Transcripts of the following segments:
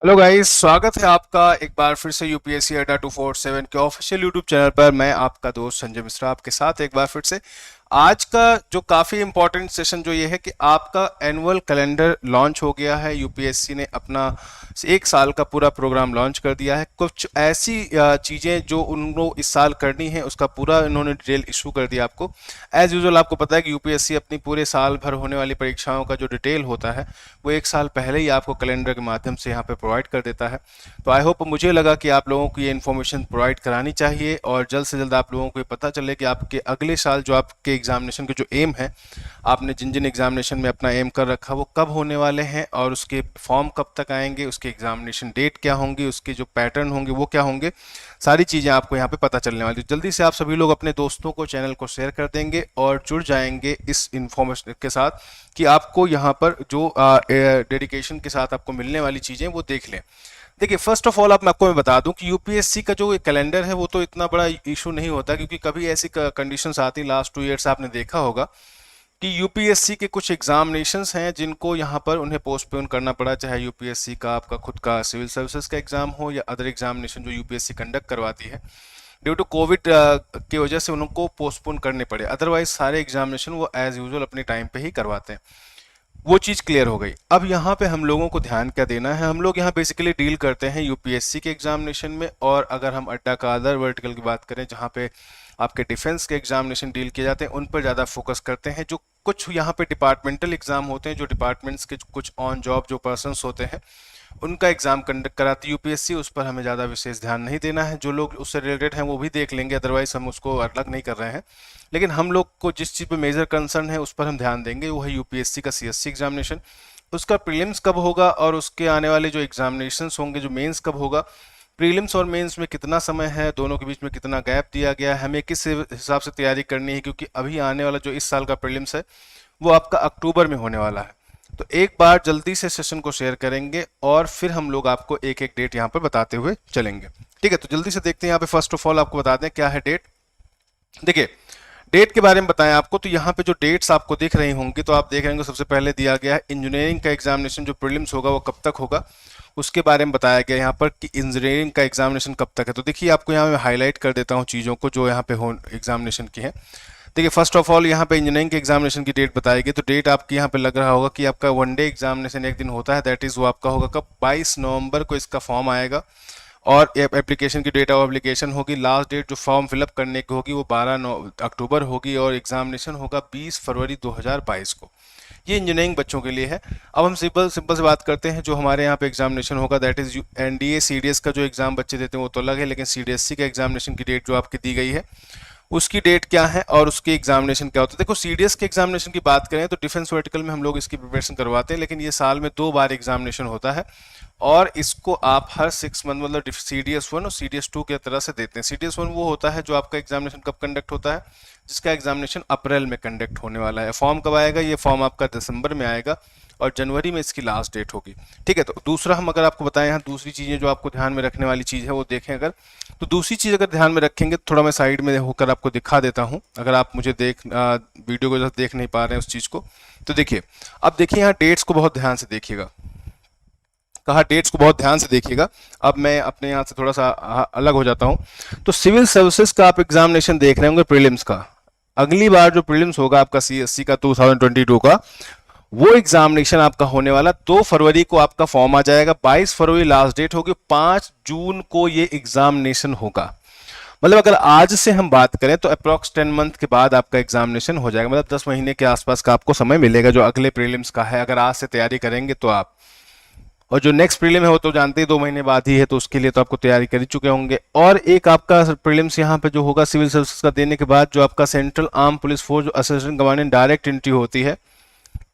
Hello guys, स्वागत है आपका एक बार फिर से यूपीएससी अड्डा 247 के ऑफिशियल यूट्यूब चैनल पर। मैं आपका दोस्त संजय मिश्रा आपके साथ एक बार फिर से। आज का जो काफ़ी इंपॉर्टेंट सेशन जो ये है कि आपका एनुअल कैलेंडर लॉन्च हो गया है। यूपीएससी ने अपना एक साल का पूरा प्रोग्राम लॉन्च कर दिया है। कुछ ऐसी चीज़ें जो उनको इस साल करनी है उसका पूरा इन्होंने डिटेल इशू कर दिया आपको। एज यूजुअल आपको पता है कि यूपीएससी अपनी पूरे साल भर होने वाली परीक्षाओं का जो डिटेल होता है वो एक साल पहले ही आपको कैलेंडर के माध्यम से यहाँ पे प्रोवाइड कर देता है। तो आई होप, मुझे लगा कि आप लोगों को ये इन्फॉर्मेशन प्रोवाइड करानी चाहिए और जल्द से जल्द आप लोगों को ये पता चले कि आपके अगले साल जो आपके एग्जामिनेशन के जो एम है, आपने जिन जिन एग्जामिनेशन में अपना एम कर रखा वो कब होने वाले हैं और उसके फॉर्म कब तक आएंगे, उसके एग्जामिनेशन डेट क्या होंगी, उसके जो पैटर्न होंगे वो क्या होंगे। सारी चीज़ें आपको यहाँ पे पता चलने वाली। जल्दी से आप सभी लोग अपने दोस्तों को चैनल को शेयर कर देंगे और जुड़ जाएंगे इस इन्फॉर्मेशन के साथ कि आपको यहाँ पर जो डेडिकेशन के साथ आपको मिलने वाली चीज़ें वो देख लें। देखिए, फर्स्ट ऑफ ऑल आपको मैं बता दूं कि यूपीएससी का जो कैलेंडर है वो तो इतना बड़ा इशू नहीं होता, क्योंकि कभी ऐसी कंडीशंस आती, लास्ट 2 ईयर्स आपने देखा होगा कि यूपीएससी के कुछ एग्जामिनेशंस हैं जिनको यहाँ पर उन्हें पोस्टपोन करना पड़ा, चाहे यूपीएससी का आपका खुद का सिविल सर्विसेज का एग्जाम हो या अदर एग्जामिनेशन जो यूपीएससी कंडक्ट करवाती है। ड्यू टू कोविड की वजह से उनको पोस्टपोन करने पड़े, अदरवाइज सारे एग्जामिनेशन वो एज यूजुअल अपने टाइम पे ही करवाते हैं। वो चीज़ क्लियर हो गई। अब यहाँ पे हम लोगों को ध्यान क्या देना है, हम लोग यहाँ बेसिकली डील करते हैं यूपीएससी के एग्जामिनेशन में, और अगर हम अड्डा का अदर वर्टिकल की बात करें जहाँ पे आपके डिफेंस के एग्जामिनेशन डील किए जाते हैं, उन पर ज़्यादा फोकस करते हैं। जो कुछ यहाँ पे डिपार्टमेंटल एग्जाम होते हैं, जो डिपार्टमेंट्स के कुछ ऑन जॉब जो पर्सनस होते हैं उनका एग्जाम कंडक्ट कराती है यूपीएससी, उस पर हमें ज़्यादा विशेष ध्यान नहीं देना है। जो लोग उससे रिलेटेड हैं वो भी देख लेंगे, अदरवाइज हम उसको अलग नहीं कर रहे हैं। लेकिन हम लोग को जिस चीज़ पे मेजर कंसर्न है उस पर हम ध्यान देंगे, वो है यूपीएससी का सीएससी एग्जामिनेशन। उसका प्रीलिम्स कब होगा और उसके आने वाले जो एग्जामिनेशंस होंगे, जो मेंस कब होगा, प्रीलिम्स और मेंस में कितना समय है, दोनों के बीच में कितना गैप दिया गया है, हमें किस हिसाब से तैयारी करनी है, क्योंकि अभी आने वाला जो इस साल का प्रीलिम्स है वो आपका अक्टूबर में होने वाला है। तो एक बार जल्दी से सेशन को शेयर करेंगे और फिर हम लोग आपको एक एक डेट यहाँ पर बताते हुए चलेंगे। ठीक है, तो जल्दी से देखते हैं। यहाँ पे फर्स्ट ऑफ ऑल आपको बता दें क्या है डेट। देखिए, डेट के बारे में बताएं आपको, तो यहाँ पे जो डेट्स आपको दिख रही होंगी तो आप देख रहे होंगे सबसे पहले दिया गया है इंजीनियरिंग का एग्जामिनेशन जो प्रीलिम्स होगा वो कब तक होगा, उसके बारे में बताया गया यहाँ पर कि इंजीनियरिंग का एग्जामिनेशन कब तक है। तो देखिए, आपको यहाँ मैं हाईलाइट कर देता हूँ चीज़ों को जो यहाँ पे हो एग्जामिनेशन की है। देखिए, फर्स्ट ऑफ ऑल यहाँ पे इंजीनियरिंग के एग्जामिनेशन की डेट बताई गई, तो डेट आपकी यहाँ पे लग रहा होगा कि आपका वनडे एग्जामिनेशन एक दिन होता है, दैट इज़ वो आपका होगा कब, 22 नवंबर को इसका फॉर्म आएगा और एप्लीकेशन की डेट ऑफ एप्लीकेशन होगी। लास्ट डेट जो फॉर्म फिलअप करने की होगी वो 12 अक्टूबर होगी और एग्जामिनेशन होगा 20 फरवरी 2022 को। ये इंजीनियरिंग बच्चों के लिए है। अब हम सिंपल सिंपल से बात करते हैं जो हमारे यहाँ पे एग्जामिनेशन होगा, दैट इज एनडीए सीडीएस का जो एग्जाम बच्चे देते हैं वो तो अलग है, लेकिन सीडीएससी का एग्जामिनेशन की डेट जो आपकी दी गई है उसकी डेट क्या है और उसकी एग्जामिनेशन क्या होता है। देखो, सीडीएस के एग्जामिनेशन की बात करें तो डिफेंस वर्टिकल में हम लोग इसकी प्रिपरेशन करवाते हैं, लेकिन ये साल में 2 बार एग्जामिनेशन होता है और इसको आप हर 6 मंथ मतलब CDS-1 और CDS-2 की तरह से देते हैं। CDS-1 वो होता है जो आपका एग्जामिनेशन कब कंडक्ट होता है, जिसका एग्जामिनेशन अप्रैल में कंडक्ट होने वाला है। फॉर्म कब आएगा, ये फॉर्म आपका दिसंबर में आएगा और जनवरी में इसकी लास्ट डेट होगी। ठीक है, तो दूसरा हम अगर आपको बताएं यहाँ दूसरी चीज़ें जो आपको ध्यान में रखने वाली चीज़ है वो देखें अगर, तो दूसरी चीज़ अगर ध्यान में रखेंगे तो थोड़ा मैं साइड में होकर आपको दिखा देता हूँ, अगर आप मुझे वीडियो को देख नहीं पा रहे हैं उस चीज़ को। तो देखिए, अब देखिए यहाँ डेट्स को बहुत ध्यान से देखिएगा, कहा डेट्स को बहुत ध्यान से देखिएगा। अब मैं अपने यहाँ से थोड़ा सा अलग हो जाता हूँ। तो सिविल सर्विसेज का आप एग्जामिनेशन देख रहे होंगे प्रीलिम्स का, अगली बार जो प्रीलिम्स होगा आपका सीएससी का 2022 का, वो एग्जामिनेशन आपका होने वाला 2 फरवरी को आपका फॉर्म आ जाएगा, 22 फरवरी लास्ट डेट होगी, 5 जून को ये एग्जामिनेशन होगा। मतलब अगर आज से हम बात करें तो अप्रॉक्स 10 मंथ के बाद आपका एग्जामिनेशन हो जाएगा, मतलब 10 महीने के आसपास का आपको समय मिलेगा जो अगले प्रीलिम्स का है, अगर आज से तैयारी करेंगे तो आप। और जो नेक्स्ट प्रीलिम है वो तो जानते ही 2 महीने बाद ही है, तो उसके लिए तो आपको तैयारी कर ही चुके होंगे। और एक आपका प्रीलिम्स यहाँ पे जो होगा सिविल सर्विसेज का देने के बाद, जो आपका सेंट्रल आर्म पुलिस फोर्स जो असिस्टेंट कमांडेंट डायरेक्ट एंट्री होती है,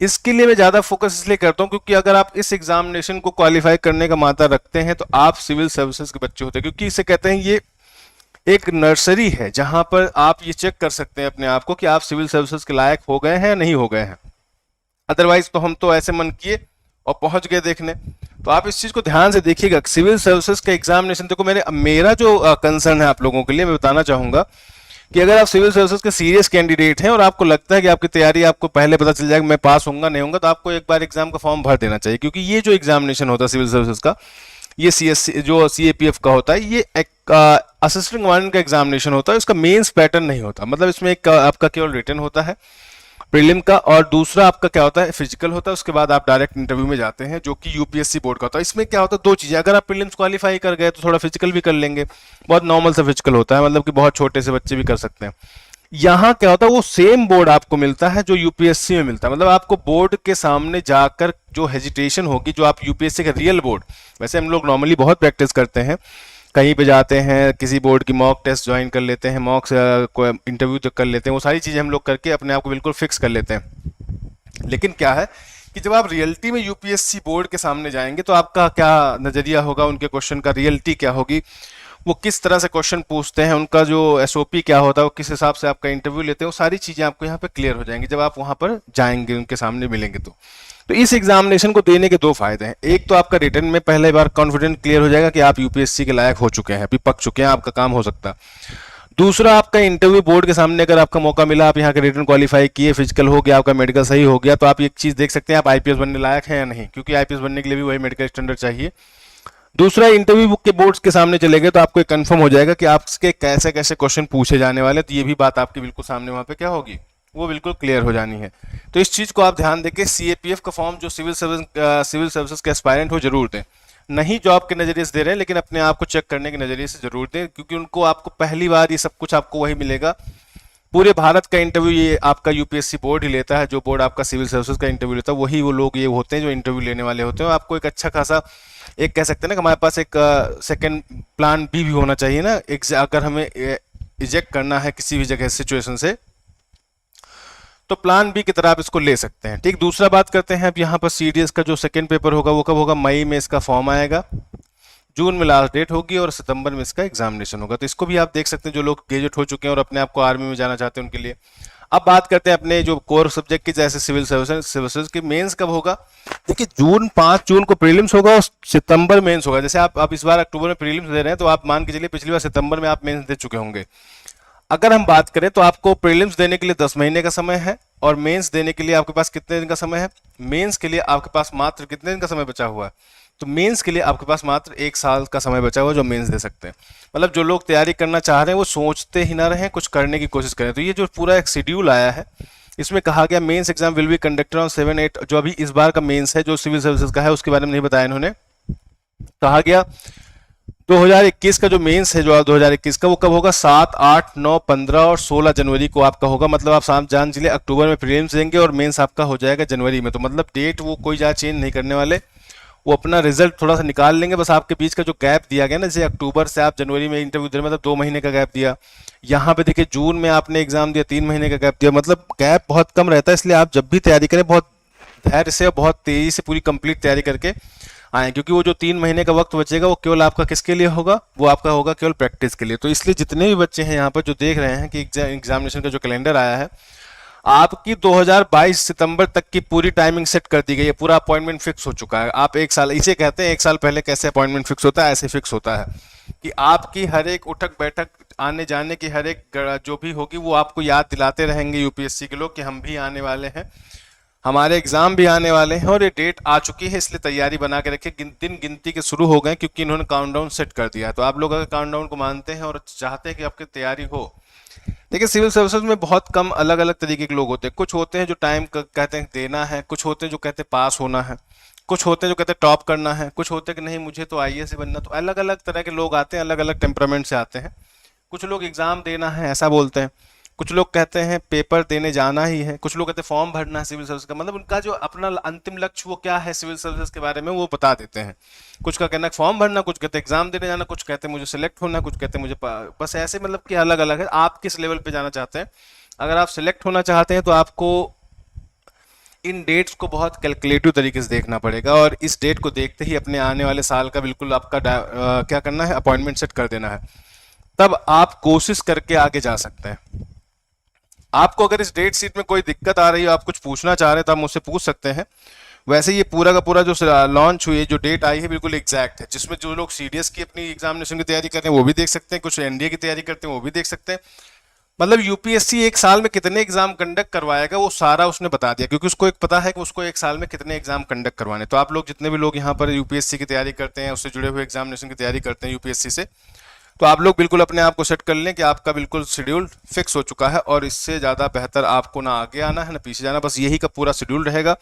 इसके लिए मैं ज़्यादा फोकस इसलिए करता हूँ क्योंकि अगर आप इस एग्जामिनेशन को क्वालिफाई करने का मादा रखते हैं तो आप सिविल सर्विसेज के बच्चे होते हैं, क्योंकि इसे कहते हैं ये एक नर्सरी है जहां पर आप ये चेक कर सकते हैं अपने आप को कि आप सिविल सर्विसेज के लायक हो गए हैं या नहीं हो गए हैं। अदरवाइज तो हम तो ऐसे मन किए और पहुंच गए देखने। तो आप इस चीज को ध्यान से देखिएगा, सिविल सर्विसेज का एग्जामिनेशन देखो, मेरा जो कंसर्न है आप लोगों के लिए मैं बताना चाहूंगा कि अगर आप सिविल सर्विसेज के सीरियस कैंडिडेट हैं और आपको लगता है कि आपकी तैयारी आपको पहले पता चल जाएगा मैं पास होऊंगा नहीं होऊंगा, तो आपको एक बार एग्जाम का फॉर्म भर देना चाहिए, क्योंकि ये जो एग्जामिनेशन होता है सिविल सर्विसेज का, ये CSC जो CAPF का होता है, ये एक असिस्टेंट कमांडेंट का एग्जामिनेशन होता है, इसका मेंस पैटर्न नहीं होता। मतलब इसमें एक आपका केवल रिटन होता है प्रीलिम का, और दूसरा आपका क्या होता है, फिजिकल होता है। उसके बाद आप डायरेक्ट इंटरव्यू में जाते हैं, जो कि यूपीएससी बोर्ड का होता है। इसमें क्या होता है, दो चीजें, अगर आप प्रीलिम्स क्वालिफाई कर गए तो थोड़ा फिजिकल भी कर लेंगे, बहुत नॉर्मल सा फिजिकल होता है, मतलब कि बहुत छोटे से बच्चे भी कर सकते हैं। यहाँ क्या होता है, वो सेम बोर्ड आपको मिलता है जो यूपीएससी में मिलता है। मतलब आपको बोर्ड के सामने जाकर जो हेजिटेशन होगी, जो आप यूपीएससी का रियल बोर्ड, वैसे हम लोग नॉर्मली बहुत प्रैक्टिस करते हैं, कहीं पे जाते हैं, किसी बोर्ड की मॉक टेस्ट ज्वाइन कर लेते हैं, मॉक इंटरव्यू तक कर लेते हैं, वो सारी चीज़ें हम लोग करके अपने आप को बिल्कुल फिक्स कर लेते हैं। लेकिन क्या है कि जब आप रियलिटी में यूपीएससी बोर्ड के सामने जाएंगे तो आपका क्या नज़रिया होगा, उनके क्वेश्चन का रियलिटी क्या होगी, वो किस तरह से क्वेश्चन पूछते हैं, उनका जो एसओपी क्या होता है, वो किस हिसाब से आपका इंटरव्यू लेते हैं, वो सारी चीज़ें आपको यहाँ पे क्लियर हो जाएंगी जब आप वहाँ पर जाएंगे, उनके सामने मिलेंगे। तो इस एग्जामिनेशन को देने के दो फायदे हैं। एक तो आपका रिटर्न में पहले बार कॉन्फिडेंट क्लियर हो जाएगा कि आप यूपीएससी के लायक हो चुके हैं, अभी पक चुके हैं, आपका काम हो सकता है। दूसरा, आपका इंटरव्यू बोर्ड के सामने अगर आपका मौका मिला, आप यहाँ का रिटर्न क्वालिफाई किए, फिजिकल हो गया, आपका मेडिकल सही हो गया, तो आप एक चीज़ देख सकते हैं आप आईपीएस बनने लायक हैं या नहीं, क्योंकि आईपीएस बनने के लिए भी वही मेडिकल स्टैंडर्ड चाहिए। दूसरा, इंटरव्यू बुक के बोर्ड्स के सामने चले गए तो आपको कंफर्म हो जाएगा कि आपके कैसे कैसे क्वेश्चन पूछे जाने वाले, तो ये भी बात आपकी बिल्कुल सामने वहाँ पे क्या होगी, वो बिल्कुल क्लियर हो जानी है। तो इस चीज़ को आप ध्यान देके सीएपीएफ का फॉर्म जो सिविल सर्विसेज के एस्पायरेंट हो जरूर दें, नहीं जॉब के नज़रिए से दे रहे हैं, लेकिन अपने आप को चेक करने के नज़रिए से जरूर दें, क्योंकि उनको आपको पहली बार ये सब कुछ आपको वही मिलेगा। पूरे भारत का इंटरव्यू ये आपका यूपीएससी बोर्ड ही लेता है, जो बोर्ड आपका सिविल सर्विसेज का इंटरव्यू लेता है, वही वो लोग ये होते हैं जो इंटरव्यू लेने वाले होते हैं। आपको एक अच्छा खासा, एक कह सकते हैं ना कि हमारे पास एक सेकंड प्लान बी भी होना चाहिए ना, अगर हमें इजेक्ट करना है किसी भी जगह सिचुएशन से, तो प्लान बी की तरह आप इसको ले सकते हैं। ठीक, दूसरा बात करते हैं अब यहाँ पर सीडीएस का जो सेकंड पेपर होगा वो कब होगा, मई में इसका फॉर्म आएगा, जून में लास्ट डेट होगी और सितंबर में इसका एग्जामिनेशन होगा। तो इसको भी आप देख सकते हैं, जो लोग ग्रेजुएट हो चुके हैं और अपने आप को आर्मी में जाना चाहते हैं उनके लिए। अब बात करते हैं अपने जो कोर सब्जेक्ट की, जैसे सिविल सर्विसेज की मेंस कब होगा। देखिए, 5 जून को प्रीलिम्स होगा और सितंबर मेंस होगा। जैसे आप इस बार अक्टूबर में प्रीलिम्स दे रहे हैं, तो आप मान के चलिए पिछली बार सितंबर में आप मेंस दे चुके होंगे। अगर हम बात करें तो आपको प्रीलिम्स देने के लिए 10 महीने का समय है, और मेंस देने के लिए आपके पास कितने दिन का समय है। मेंस के लिए आपके पास मात्र कितने दिन का समय बचा हुआ है, तो मेंस के लिए आपके पास मात्र 1 साल का समय बचा हुआ है जो मेंस दे सकते हैं। मतलब जो लोग तैयारी करना चाह रहे हैं वो सोचते ही ना रहें, कुछ करने की कोशिश करें। तो ये जो पूरा एक शेड्यूल आया है, इसमें कहा गया mains exam will be conducted on 7-8, जो अभी इस बार का मेंस है जो सिविल सर्विसेज का है उसके बारे में नहीं बताया इन्होंने। कहा गया 2021 का जो मेंस है, जो 2021 का, वो कब होगा, 7, 8, 9, 15 और 16 जनवरी को आपका होगा। मतलब आप साफ जान चलिए अक्टूबर में प्रीलिम्स देंगे और मेंस आपका हो जाएगा जनवरी में। तो मतलब डेट वो कोई ज़्यादा चेंज नहीं करने वाले, वो अपना रिजल्ट थोड़ा सा निकाल लेंगे। बस आपके बीच का जो गैप दिया गया ना, जैसे अक्टूबर से आप जनवरी में इंटरव्यू दे रहे, मतलब 2 महीने का गैप दिया। यहाँ पे देखिए जून में आपने एग्जाम दिया, 3 महीने का गैप दिया, मतलब गैप बहुत कम रहता है। इसलिए आप जब भी तैयारी करें बहुत धैर्य से और बहुत तेजी से पूरी कंप्लीट तैयारी करके आए, क्योंकि वो जो 3 महीने का वक्त बचेगा वो केवल आपका किसके लिए होगा, वो आपका होगा केवल प्रैक्टिस के लिए। तो इसलिए जितने भी बच्चे हैं यहाँ पर जो देख रहे हैं कि एग्जामिनेशन का जो कैलेंडर आया है, आपकी 2022 सितंबर तक की पूरी टाइमिंग सेट कर दी गई है, पूरा अपॉइंटमेंट फिक्स हो चुका है। आप 1 साल, इसे कहते हैं 1 साल पहले कैसे अपॉइंटमेंट फिक्स होता है, ऐसे फिक्स होता है कि आपकी हर एक उठक बैठक, आने जाने की हर एक जो भी होगी वो आपको याद दिलाते रहेंगे यूपीएससी के लोग कि हम भी आने वाले हैं, हमारे एग्जाम भी आने वाले हैं और ये डेट आ चुकी है, इसलिए तैयारी बना के रखिए। दिन गिनती के शुरू हो गए, क्योंकि इन्होंने काउंटडाउन सेट कर दिया है। तो आप लोग अगर काउंटडाउन को मानते हैं और चाहते हैं कि आपकी तैयारी हो, देखिए सिविल सर्विसेज में बहुत कम अलग अलग तरीके के लोग होते हैं। कुछ होते हैं जो टाइम कहते हैं देना है, कुछ होते हैं जो कहते हैं पास होना है, कुछ होते हैं जो कहते हैं टॉप करना है, कुछ होते हैं कि नहीं मुझे तो आईएएस बनना। तो अलग अलग तरह के लोग आते हैं, अलग अलग टेम्परामेंट से आते हैं। कुछ लोग एग्जाम देना है ऐसा बोलते हैं, कुछ लोग कहते हैं पेपर देने जाना ही है, कुछ लोग कहते हैं फॉर्म भरना है सिविल सर्विस का। मतलब उनका जो अपना अंतिम लक्ष्य वो क्या है सिविल सर्विस के बारे में वो बता देते हैं। कुछ का कहना है फॉर्म भरना, कुछ कहते हैं एग्जाम देने जाना, कुछ कहते हैं मुझे सिलेक्ट होना, कुछ कहते हैं मुझे बस ऐसे, मतलब कि अलग अलग है। आप किस लेवल पे जाना चाहते हैं। अगर आप सिलेक्ट होना चाहते हैं तो आपको इन डेट्स को बहुत कैलकुलेटिव तरीके से देखना पड़ेगा, और इस डेट को देखते ही अपने आने वाले साल का बिल्कुल आपका क्या करना है, अपॉइंटमेंट सेट कर देना है। तब आप कोशिश करके आगे जा सकते हैं। आपको अगर इस डेट शीट में कोई दिक्कत आ रही है, आप कुछ पूछना चाह रहे हैं तो आप मुझसे पूछ सकते हैं। वैसे ये पूरा का पूरा जो लॉन्च हुई है, जो डेट आई है, बिल्कुल एग्जैक्ट है, जिसमें जो लोग सीडीएस की अपनी एग्जामिनेशन की तैयारी कर रहे हैं वो भी देख सकते हैं, कुछ एनडीए की तैयारी करते हैं वो भी देख सकते हैं। मतलब यूपीएससी एक साल में कितने एग्जाम कंडक्ट करवाएगा वो सारा उसने बता दिया, क्योंकि उसको एक पता है कि उसको एक साल में कितने एग्जाम कंडक्ट करवाने। तो आप लोग जितने भी लोग यहाँ पर यूपीएससी की तैयारी करते हैं, उससे जुड़े हुए एग्जामिनेशन की तैयारी करते हैं यूपीएससी से, तो आप लोग बिल्कुल अपने आप को सेट कर लें कि आपका बिल्कुल शेड्यूल फिक्स हो चुका है और इससे ज़्यादा बेहतर आपको ना आगे आना है ना पीछे जाना, बस यही का पूरा शेड्यूल रहेगा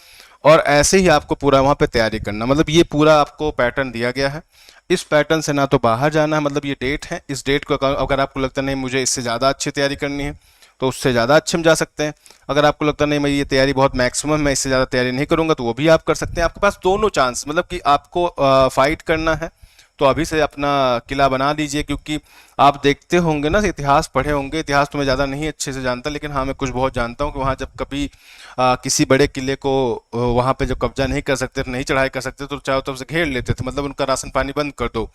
और ऐसे ही आपको पूरा वहाँ पे तैयारी करना। मतलब ये पूरा आपको पैटर्न दिया गया है, इस पैटर्न से ना तो बाहर जाना है। मतलब ये डेट है, इस डेट को अगर आपको लगता नहीं मुझे इससे ज़्यादा अच्छी तैयारी करनी है तो उससे ज़्यादा अच्छे में जा सकते हैं। अगर आपको लगता नहीं मैं ये तैयारी बहुत मैक्सिमम, मैं इससे ज़्यादा तैयारी नहीं करूँगा, तो वो भी आप कर सकते हैं। आपके पास दोनों चांस, मतलब कि आपको फाइट करना है तो अभी से अपना किला बना लीजिए, क्योंकि आप देखते होंगे ना, इतिहास पढ़े होंगे, इतिहास तो मैं ज़्यादा नहीं अच्छे से जानता, लेकिन हाँ मैं कुछ बहुत जानता हूँ कि वहाँ जब कभी किसी बड़े किले को वहाँ पे जब कब्जा नहीं कर सकते थे, नहीं चढ़ाई कर सकते, तो चारों तरफ से घेर लेते थे, मतलब उनका राशन पानी बंद कर दो।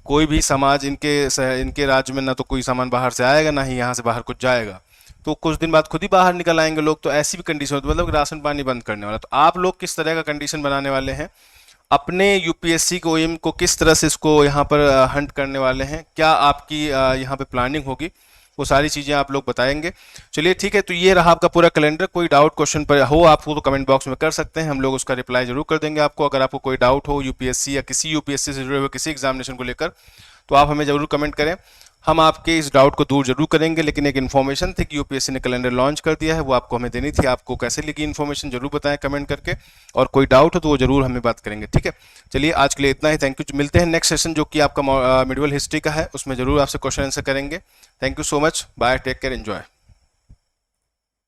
कोई भी समाज इनके राज्य में ना तो कोई सामान बाहर से आएगा, ना ही यहाँ से बाहर कुछ जाएगा, तो कुछ दिन बाद खुद ही बाहर निकल आएंगे लोग। तो ऐसी भी कंडीशन होती है, मतलब राशन पानी बंद करने वाला। तो आप लोग किस तरह का कंडीशन बनाने वाले हैं, अपने यूपीएससी को एम को किस तरह से इसको यहाँ पर हंट करने वाले हैं, क्या आपकी यहाँ पे प्लानिंग होगी, वो सारी चीज़ें आप लोग बताएंगे। चलिए ठीक है, तो ये रहा आपका पूरा कैलेंडर। कोई डाउट क्वेश्चन पर हो आपको तो कमेंट बॉक्स में कर सकते हैं, हम लोग उसका रिप्लाई जरूर कर देंगे आपको। अगर आपको कोई डाउट हो यूपीएससी या किसी यूपीएससी से जुड़े हुए किसी एग्जामिनेशन को लेकर, तो आप हमें जरूर कमेंट करें, हम आपके इस डाउट को दूर जरूर करेंगे। लेकिन एक इन्फॉर्मेशन थी कि यूपीएससी ने कैलेंडर लॉन्च कर दिया है, वो आपको हमें देनी थी। आपको कैसे लगी इन्फॉर्मेशन जरूर बताएं कमेंट करके, और कोई डाउट हो तो वो जरूर हमें बात करेंगे। ठीक है, चलिए आज के लिए इतना ही, थैंक यू। मिलते हैं नेक्स्ट सेशन जो कि आपका मिडिवल हिस्ट्री का है, उसमें जरूर आपसे क्वेश्चन आंसर करेंगे। Thank you so much, bye, take care, enjoy.